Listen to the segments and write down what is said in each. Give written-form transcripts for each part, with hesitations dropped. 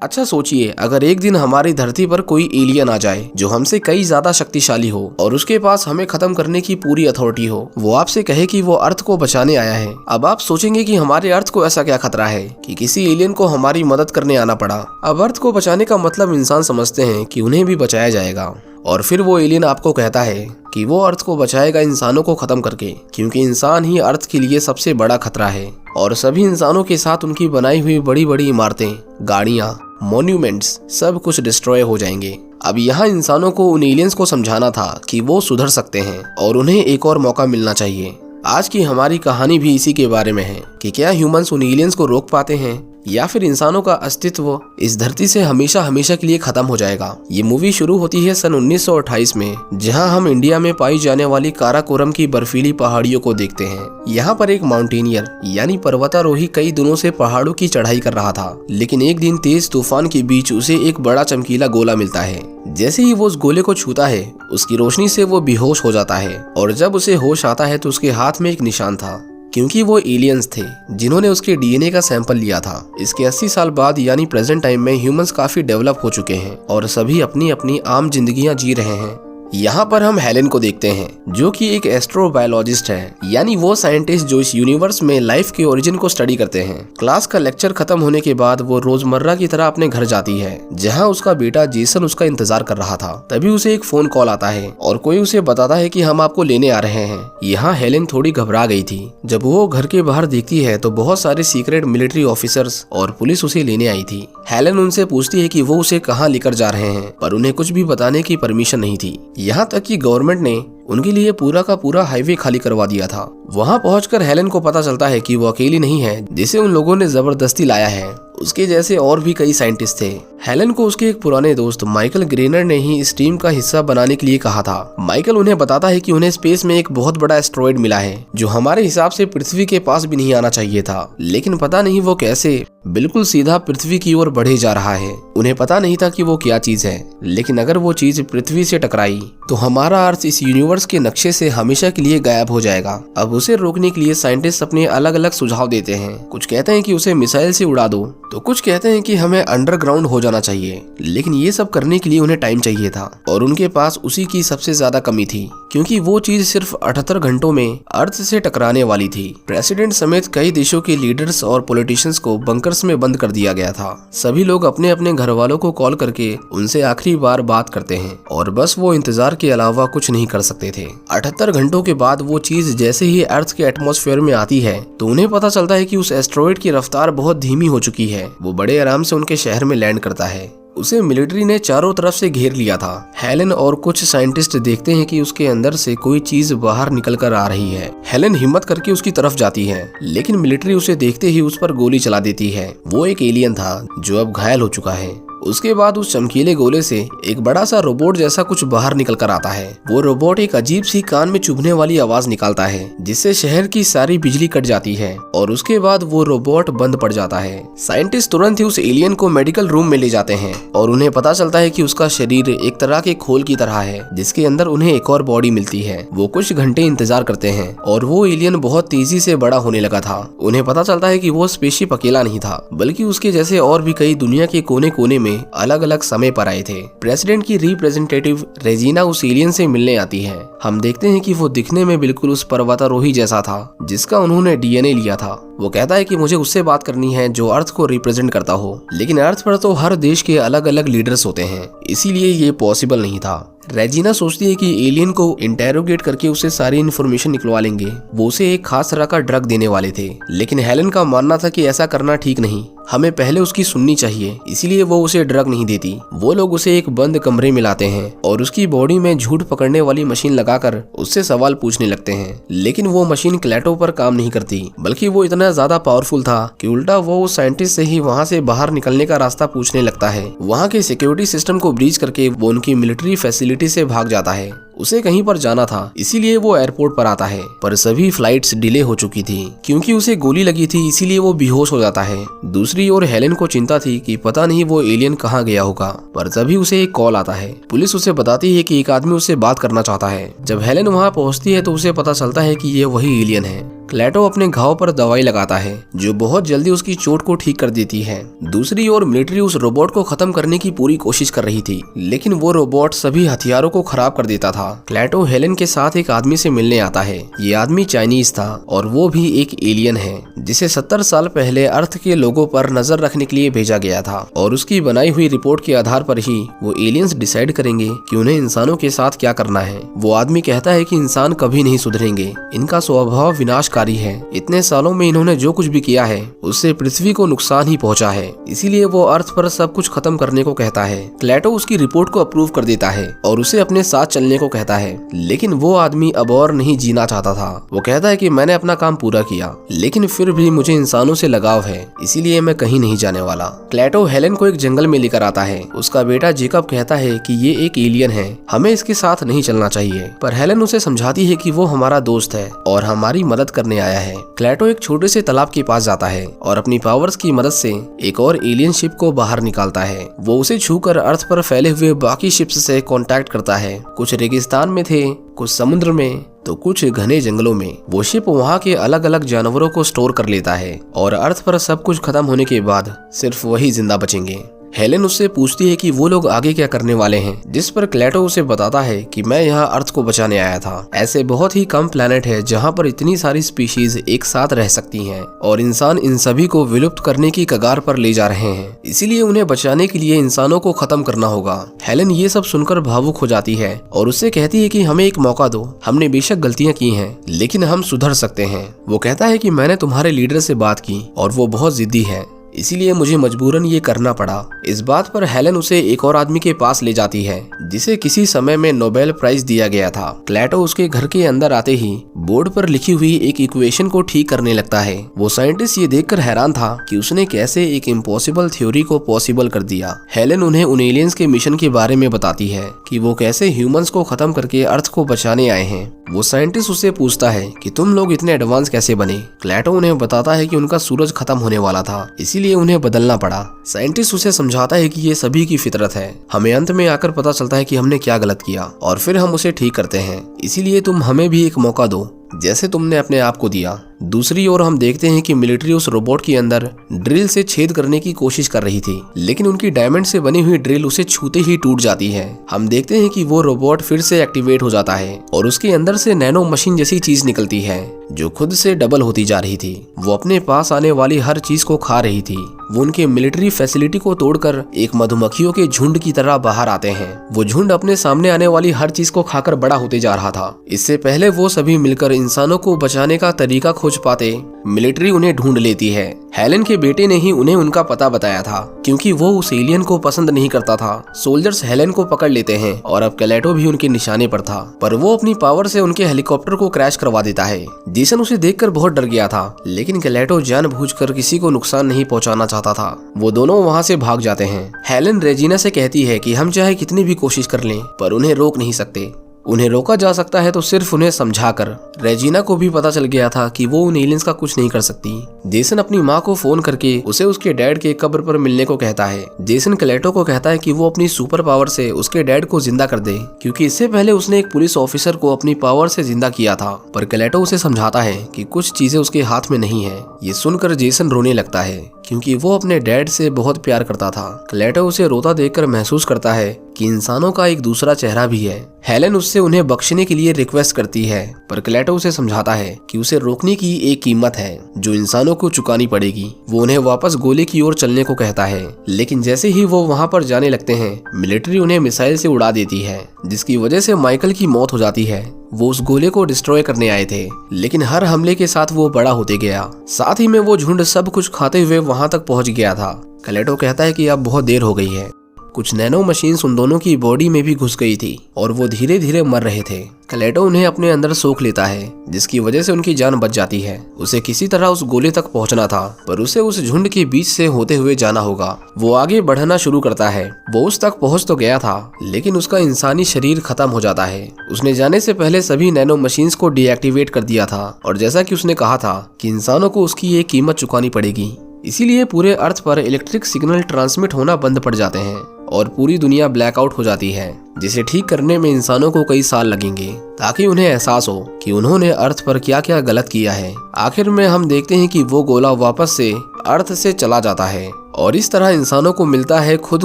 अच्छा सोचिए, अगर एक दिन हमारी धरती पर कोई एलियन आ जाए जो हमसे कई ज्यादा शक्तिशाली हो और उसके पास हमें खत्म करने की पूरी अथॉरिटी हो, वो आपसे कहे कि वो अर्थ को बचाने आया है। अब आप सोचेंगे कि हमारे अर्थ को ऐसा क्या खतरा है कि किसी एलियन को हमारी मदद करने आना पड़ा। अब अर्थ को बचाने का मतलब इंसान समझते हैं कि उन्हें भी बचाया जाएगा, और फिर वो एलियन आपको कहता है कि वो अर्थ को बचाएगा इंसानों को खत्म करके, क्योंकि इंसान ही अर्थ के लिए सबसे बड़ा खतरा है। और सभी इंसानों के साथ उनकी बनाई हुई बड़ी बड़ी इमारतें, गाड़ियां, मॉन्यूमेंट्स सब कुछ डिस्ट्रॉय हो जाएंगे। अब यहाँ इंसानों को उन एलियंस को समझाना था कि वो सुधर सकते हैं और उन्हें एक और मौका मिलना चाहिए। आज की हमारी कहानी भी इसी के बारे में है कि क्या ह्यूमंस उन एलियंस को रोक पाते हैं या फिर इंसानों का अस्तित्व इस धरती से हमेशा हमेशा के लिए खत्म हो जाएगा। ये मूवी शुरू होती है सन 1928 में, जहां हम इंडिया में पाई जाने वाली काराकोरम की बर्फीली पहाड़ियों को देखते हैं। यहाँ पर एक माउंटेनियर यानी पर्वतारोही कई दिनों से पहाड़ों की चढ़ाई कर रहा था, लेकिन एक दिन तेज तूफान के बीच उसे एक बड़ा चमकीला गोला मिलता है। जैसे ही वो उस गोले को छूता है, उसकी रोशनी से वो बेहोश हो जाता है, और जब उसे होश आता है तो उसके हाथ में एक निशान था, क्योंकि वो एलियंस थे जिन्होंने उसके डीएनए का सैंपल लिया था। इसके 80 साल बाद यानी प्रेजेंट टाइम में ह्यूमंस काफी डेवलप हो चुके हैं और सभी अपनी अपनी आम जिंदगियां जी रहे हैं। यहाँ पर हम हेलेन को देखते हैं, जो कि एक एस्ट्रोबायोलॉजिस्ट है, यानी वो साइंटिस्ट जो इस यूनिवर्स में लाइफ के ओरिजिन को स्टडी करते हैं। क्लास का लेक्चर खत्म होने के बाद वो रोजमर्रा की तरह अपने घर जाती है, जहाँ उसका बेटा जेसन उसका इंतजार कर रहा था। तभी उसे एक फोन कॉल आता है और कोई उसे बताता है कि हम आपको लेने आ रहे हैं। यहाँ हेलेन थोड़ी घबरा गई थी। जब वो घर के बाहर देखती है तो बहुत सारे सीक्रेट मिलिट्री ऑफिसर्स और पुलिस उसे लेने आई थी। हेलेन उनसे पूछती है कि वो उसे कहाँ लेकर जा रहे हैं, पर उन्हें कुछ भी बताने की परमिशन नहीं थी। यहाँ तक कि गवर्नमेंट ने उनके लिए पूरा का पूरा हाईवे खाली करवा दिया था। वहां पहुंचकर हेलेन को पता चलता है कि वो अकेली नहीं है जिसे उन लोगों ने जबरदस्ती लाया है। उसके जैसे और भी कई साइंटिस्ट थे। हेलेन को उसके एक पुराने दोस्त माइकल ग्रेनर ने ही इस टीम का हिस्सा बनाने के लिए कहा था। माइकल उन्हें बताता है कि उन्हें स्पेस में एक बहुत बड़ा एस्टेरॉयड मिला है जो हमारे हिसाब से पृथ्वी के पास भी नहीं आना चाहिए था, लेकिन पता नहीं वो कैसे बिल्कुल सीधा पृथ्वी की ओर बढ़े जा रहा है। उन्हें पता नहीं था कि वो क्या चीज है, लेकिन अगर वो चीज पृथ्वी से टकराई तो हमारा अर्थ इस यूनिवर्स के नक्शे से हमेशा के लिए गायब हो जाएगा। अब उसे रोकने के लिए साइंटिस्ट अपने अलग अलग सुझाव देते हैं। कुछ कहते हैं कि उसे मिसाइल से उड़ा दो, तो कुछ कहते हैं कि हमें अंडरग्राउंड हो जाना चाहिए, लेकिन ये सब करने के लिए उन्हें टाइम चाहिए था और उनके पास उसी की सबसे ज्यादा कमी थी, क्योंकि वो चीज सिर्फ 78 घंटों में अर्थ से टकराने वाली थी। प्रेसिडेंट समेत कई देशों के लीडर्स और पॉलिटिशियंस को बंकर्स में बंद कर दिया गया था। सभी लोग अपने अपने घर वालों को कॉल करके उनसे आखिरी बार बात करते हैं और बस वो इंतजार के अलावा कुछ नहीं कर सकते थे। 78 घंटों के बाद वो चीज जैसे ही अर्थ के एटमॉस्फेयर में आती है तो उन्हें पता चलता है कि उस एस्टेरॉयड की रफ्तार बहुत धीमी हो चुकी है। वो बड़े आराम से उनके शहर में लैंड करता है। उसे मिलिट्री ने चारों तरफ से घेर लिया था। हेलेन और कुछ साइंटिस्ट देखते हैं कि उसके अंदर से कोई चीज बाहर निकल कर आ रही है। हेलेन हिम्मत करके उसकी तरफ जाती है, लेकिन मिलिट्री उसे देखते ही उस पर गोली चला देती है। वो एक एलियन था जो अब घायल हो चुका है। उसके बाद उस चमकीले गोले से एक बड़ा सा रोबोट जैसा कुछ बाहर निकल कर आता है। वो रोबोट एक अजीब सी कान में चुभने वाली आवाज निकालता है, जिससे शहर की सारी बिजली कट जाती है और उसके बाद वो रोबोट बंद पड़ जाता है। साइंटिस्ट तुरंत ही उस एलियन को मेडिकल रूम में ले जाते हैं और उन्हें पता चलता है कि उसका शरीर एक तरह के खोल की तरह है, जिसके अंदर उन्हें एक और बॉडी मिलती है। वो कुछ घंटे इंतजार करते हैं और वो एलियन बहुत तेजी से बड़ा होने लगा था। उन्हें पता चलता है कि वो स्पेसशिप अकेला नहीं था, बल्कि उसके जैसे और भी कई दुनिया के कोने कोने में अलग अलग समय पर आए थे। प्रेसिडेंट की रिप्रेजेंटेटिव रेजिना उस एलियन से मिलने आती है। हम देखते हैं कि वो दिखने में बिल्कुल उस पर्वतारोही जैसा था जिसका उन्होंने डीएनए लिया था। वो कहता है कि मुझे उससे बात करनी है जो अर्थ को रिप्रेजेंट करता हो, लेकिन अर्थ पर तो हर देश के अलग अलग लीडर्स होते हैं, इसीलिए ये पॉसिबल नहीं था। रेजिना सोचती है कि एलियन को इंटेरोगेट करके उसे सारी इन्फॉर्मेशन निकलवा लेंगे। वो उसे एक खास तरह का ड्रग देने वाले थे, लेकिन हेलेन का मानना था कि ऐसा करना ठीक नहीं, हमें पहले उसकी सुननी चाहिए, इसीलिए वो उसे ड्रग नहीं देती। वो लोग उसे एक बंद कमरे में लाते हैं और उसकी बॉडी में झूठ पकड़ने वाली मशीन लगाकर उससे सवाल पूछने लगते हैं, लेकिन वो मशीन क्लेटो पर काम नहीं करती, बल्कि वो इतना ज्यादा पावरफुल था कि उल्टा वो उस साइंटिस्ट से ही वहाँ से बाहर निकलने का रास्ता पूछने लगता है। वहाँ के सिक्योरिटी सिस्टम को ब्रीच करके वो उनकी मिलिट्री फैसिलिटी से भाग जाता है। उसे कहीं पर जाना था, इसीलिए वो एयरपोर्ट पर आता है, पर सभी फ्लाइट्स डिले हो चुकी थी क्योंकि उसे गोली लगी थी, इसीलिए वो बेहोश हो जाता है। दूसरी ओर हेलेन को चिंता थी कि पता नहीं वो एलियन कहाँ गया होगा, पर तभी उसे एक कॉल आता है। पुलिस उसे बताती है कि एक आदमी उससे बात करना चाहता है। जब हेलेन वहाँ पहुँचती है तो उसे पता चलता है कि ये वही एलियन है। क्लेटो अपने घाव पर दवाई लगाता है जो बहुत जल्दी उसकी चोट को ठीक कर देती है। दूसरी ओर मिलिट्री उस रोबोट को खत्म करने की पूरी कोशिश कर रही थी, लेकिन वो रोबोट सभी हथियारों को खराब कर देता था। क्लेटो हेलेन के साथ एक आदमी से मिलने आता है। ये आदमी चाइनीज था और वो भी एक एलियन है जिसे 70 साल पहले अर्थ के लोगों पर नजर रखने के लिए भेजा गया था, और उसकी बनाई हुई रिपोर्ट के आधार पर ही वो एलियंस डिसाइड करेंगे कि उन्हें इंसानों के साथ क्या करना है। वो आदमी कहता है कि इंसान कभी नहीं सुधरेंगे, इनका स्वभाव विनाशकारी है। इतने सालों में इन्होंने जो कुछ भी किया है उससे पृथ्वी को नुकसान ही पहुंचा है, इसीलिए वो अर्थ पर सब कुछ खत्म करने को कहता है। क्लेटो उसकी रिपोर्ट को अप्रूव कर देता है और उसे अपने साथ चलने को कहता है, लेकिन वो आदमी अब और नहीं जीना चाहता था। वो कहता है कि मैंने अपना काम पूरा किया, लेकिन फिर भी मुझे इंसानों से लगाव है, इसीलिए मैं कहीं नहीं जाने वाला। क्लेटो हेलेन को एक जंगल में लेकर आता है। उसका बेटा जेकब कहता है कि ये एक एलियन है, हमें इसके साथ नहीं चलना चाहिए, पर हेलेन उसे समझाती है कि वो हमारा दोस्त है और हमारी मदद करने आया है। क्लेटो एक छोटे से तालाब के पास जाता है और अपनी पावर्स की मदद से एक और एलियन शिप को बाहर निकालता है। वो उसे छूकर अर्थ पर फैले हुए बाकी शिप्स से कांटेक्ट करता है। कुछ रेगिस्तान में थे, कुछ समुद्र में, तो कुछ घने जंगलों में। वो शिप वहाँ के अलग अलग जानवरों को स्टोर कर लेता है और अर्थ पर सब कुछ खत्म होने के बाद सिर्फ वही जिंदा बचेंगे। हेलेन उससे पूछती है कि वो लोग आगे क्या करने वाले हैं, जिस पर क्लेटो उसे बताता है कि मैं यहाँ अर्थ को बचाने आया था। ऐसे बहुत ही कम प्लेनेट है जहाँ पर इतनी सारी स्पीशीज एक साथ रह सकती हैं और इंसान इन सभी को विलुप्त करने की कगार पर ले जा रहे हैं, इसीलिए उन्हें बचाने के लिए इंसानों को खत्म करना होगा। हेलेन ये सब सुनकर भावुक हो जाती है और उससे कहती है कि हमें एक मौका दो, हमने बेशक गलतियाँ की हैं लेकिन हम सुधर सकते हैं। वो कहता है कि मैंने तुम्हारे लीडर से बात की और वो बहुत जिद्दी है, इसीलिए मुझे मजबूरन ये करना पड़ा। इस बात पर हेलेन उसे एक और आदमी के पास ले जाती है जिसे किसी समय में नोबेल प्राइज दिया गया था। क्लेटो उसके घर के अंदर आते ही बोर्ड पर लिखी हुई एक इक्वेशन को ठीक करने लगता है। वो साइंटिस्ट ये देखकर हैरान था कि उसने कैसे एक इम्पॉसिबल थ्योरी को पॉसिबल कर दिया। हेलेन उन्हें उन एलियंस के मिशन के बारे में बताती है कि वो कैसे ह्यूमंस को खत्म करके अर्थ को बचाने आए हैं। वो साइंटिस्ट उससे पूछता है कि तुम लोग इतने एडवांस कैसे बने। क्लेटो उन्हें बताता है कि उनका सूरज खत्म होने वाला था, इसीलिए उन्हें बदलना पड़ा। साइंटिस्ट उसे समझाता है कि ये सभी की फितरत है, हमें अंत में आकर पता चलता है कि हमने क्या गलत किया और फिर हम उसे ठीक करते हैं, इसीलिए तुम हमें भी एक मौका दो जैसे तुमने अपने आप को दिया। दूसरी ओर हम देखते हैं कि मिलिट्री उस रोबोट के अंदर ड्रिल से छेद करने की कोशिश कर रही थी, लेकिन उनकी डायमंड से बनी हुई ड्रिल उसे छूते ही टूट जाती है। हम देखते हैं कि वो रोबोट फिर से एक्टिवेट हो जाता है और उसके अंदर से नैनो मशीन जैसी चीज निकलती है जो खुद से डबल होती जा रही थी। वो अपने पास आने वाली हर चीज को खा रही थी। वो उनके मिलिट्री फैसिलिटी को तोड़कर एक मधुमक्खियों के झुंड की तरह बाहर आते हैं। वो झुंड अपने सामने आने वाली हर चीज को खाकर बड़ा होते जा रहा था। इससे पहले वो सभी मिलकर इंसानों को बचाने का तरीका खोज पाते, मिलिट्री उन्हें ढूंढ लेती है। हेलेन के बेटे ने ही उन्हें उनका पता बताया था, क्योंकि वो उस एलियन को पसंद नहीं करता था। सोल्जर्स हेलेन को पकड़ लेते हैं और अब क्लेटो भी उनके निशाने पर था, पर वो अपनी पावर से उनके हेलीकॉप्टर को क्रैश करवा देता है। जेसन उसे देखकर बहुत डर गया था, लेकिन क्लेटो जानबूझकर किसी को नुकसान नहीं पहुंचाना चाहता था। वो दोनों वहाँ से भाग जाते हैं। हेलेन रेजिना से कहती है कि हम चाहे कितनी भी कोशिश कर लें, पर उन्हें रोक नहीं सकते। उन्हें रोका जा सकता है तो सिर्फ उन्हें समझाकर। रेजिना को भी पता चल गया था कि वो उन एलियंस का कुछ नहीं कर सकती। जेसन अपनी माँ को फोन करके उसे उसके डैड के कब्र पर मिलने को कहता है। जेसन क्लेटो को कहता है कि वो अपनी सुपर पावर से उसके डैड को जिंदा कर दे, क्योंकि इससे पहले उसने एक पुलिस ऑफिसर को अपनी पावर से जिंदा किया था। पर क्लेटो उसे समझाता है कि कुछ चीजें उसके हाथ में नहीं है। ये सुनकर जेसन रोने लगता है, क्योंकि वो अपने डैड से बहुत प्यार करता था। क्लेटो उसे रोता देखकर महसूस करता है कि इंसानों का एक दूसरा चेहरा भी है। हेलेन उससे उन्हें बख्शने के लिए रिक्वेस्ट करती है, पर क्लेटो उसे समझाता है कि उसे रोकने की एक कीमत है जो इंसानों को चुकानी पड़ेगी। वो उन्हें वापस गोले की ओर चलने को कहता है, लेकिन जैसे ही वो वहाँ पर जाने लगते हैं, मिलिट्री उन्हें मिसाइल से उड़ा देती है, जिसकी वजह से माइकल की मौत हो जाती है। वो उस गोले को डिस्ट्रॉय करने आए थे, लेकिन हर हमले के साथ वो बड़ा होते गया। साथ ही में वो झुंड सब कुछ खाते हुए वहाँ तक पहुँच गया था। क्लेटो कहता है कि अब बहुत देर हो गई है। कुछ नैनो मशीन्स उन दोनों की बॉडी में भी घुस गई थी और वो धीरे धीरे मर रहे थे। क्लेटो उन्हें अपने अंदर सोख लेता है, जिसकी वजह से उनकी जान बच जाती है। उसे किसी तरह उस गोले तक पहुंचना था, पर उसे उस झुंड के बीच से होते हुए जाना होगा। वो आगे बढ़ना शुरू करता है। वो उस तक पहुंच तो गया था, लेकिन उसका इंसानी शरीर खत्म हो जाता है। उसने जाने से पहले सभी नैनो मशीन्स को डीएक्टिवेट कर दिया था, और जैसा कि उसने कहा था कि इंसानों को उसकी एक कीमत चुकानी पड़ेगी, इसीलिए पूरे अर्थ पर इलेक्ट्रिक सिग्नल ट्रांसमिट होना बंद पड़ जाते हैं और पूरी दुनिया ब्लैकआउट हो जाती है, जिसे ठीक करने में इंसानों को कई साल लगेंगे ताकि उन्हें एहसास हो कि उन्होंने अर्थ पर क्या क्या गलत किया है। आखिर में हम देखते हैं कि वो गोला वापस से अर्थ से चला जाता है और इस तरह इंसानों को मिलता है खुद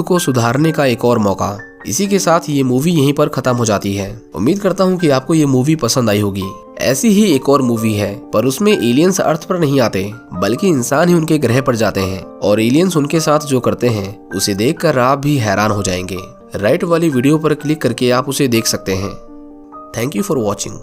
को सुधारने का एक और मौका। इसी के साथ ये मूवी यहीं पर खत्म हो जाती है। उम्मीद करता हूँ कि आपको ये मूवी पसंद आई होगी। ऐसी ही एक और मूवी है, पर उसमें एलियंस अर्थ पर नहीं आते बल्कि इंसान ही उनके ग्रह पर जाते हैं और एलियंस उनके साथ जो करते हैं उसे देखकर आप भी हैरान हो जाएंगे। राइट वाली वीडियो पर क्लिक करके आप उसे देख सकते हैं। Thank you for watching.